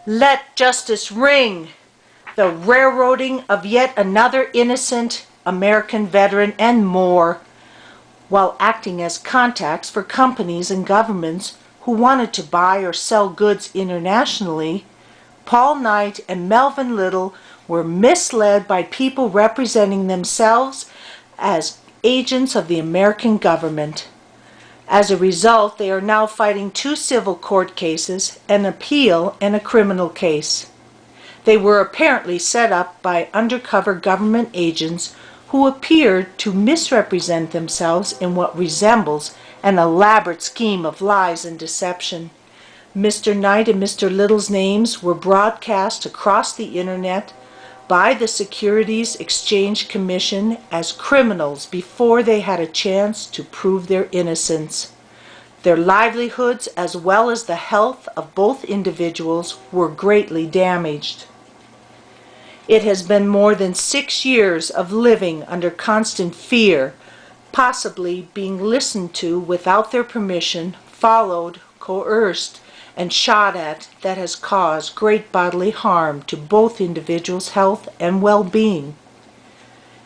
Let justice ring! The railroading of yet another innocent American veteran and more, while acting as contacts for companies and governments who wanted to buy or sell goods internationally, Paul Knight and Melvin Little were misled by people representing themselves as agents of the American government. As a result, they are now fighting 2 civil court cases, an appeal, and a criminal case. They were apparently set up by undercover government agents who appeared to misrepresent themselves in what resembles an elaborate scheme of lies and deception. Mr. Knight and Mr. Little's names were broadcast across the internet by the Securities Exchange Commission as criminals before they had a chance to prove their innocence. Their livelihoods, as well as the health of both individuals, were greatly damaged. It has been more than 6 years of living under constant fear, possibly being listened to without their permission, followed, coerced, and shot at, that has caused great bodily harm to both individuals' health and well-being.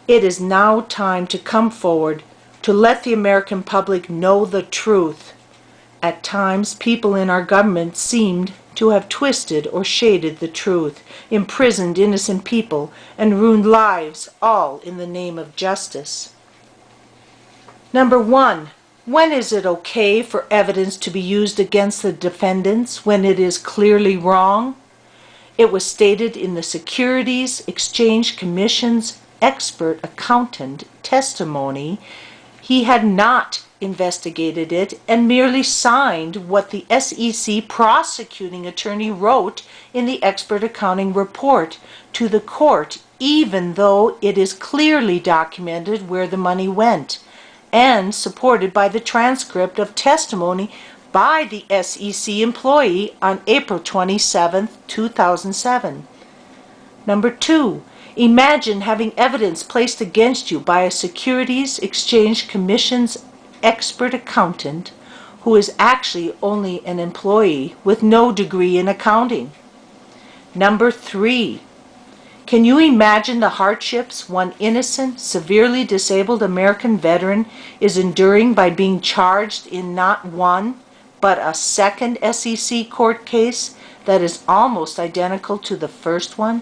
It is now time to come forward to let the American public know the truth. At times, people in our government seemed to have twisted or shaded the truth, imprisoned innocent people, and ruined lives, all in the name of justice. Number 1. When is it okay for evidence to be used against the defendants when it is clearly wrong? It was stated in the Securities Exchange Commission's expert accountant testimony he had not investigated it and merely signed what the SEC prosecuting attorney wrote in the expert accounting report to the court, even though it is clearly documented where the money went, and supported by the transcript of testimony by the SEC employee on April 27, 2007. Number 2. Imagine having evidence placed against you by a Securities Exchange Commission's expert accountant who is actually only an employee with no degree in accounting. Number 3. Can you imagine the hardships one innocent, severely disabled American veteran is enduring by being charged in not one, but a second SEC court case that is almost identical to the first one?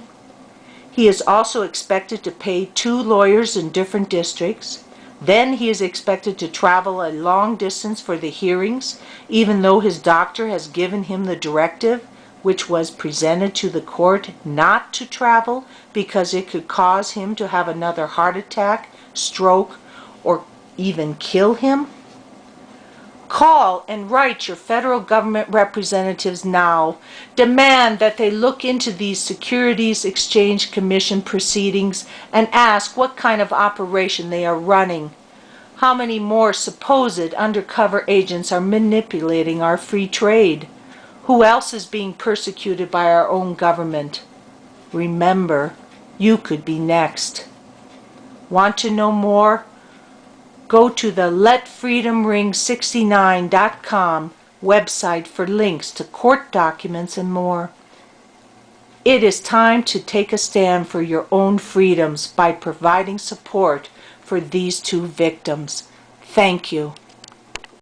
He is also expected to pay 2 lawyers in different districts. Then he is expected to travel a long distance for the hearings, even though his doctor has given him the directive, which was presented to the court, not to travel because it could cause him to have another heart attack, stroke, or even kill him? Call and write your federal government representatives now. Demand that they look into these Securities Exchange Commission proceedings and ask what kind of operation they are running. How many more supposed undercover agents are manipulating our free trade? Who else is being persecuted by our own government? Remember, you could be next. Want to know more? Go to the LetFreedomRing69.com website for links to court documents and more. It is time to take a stand for your own freedoms by providing support for these 2 victims. Thank you.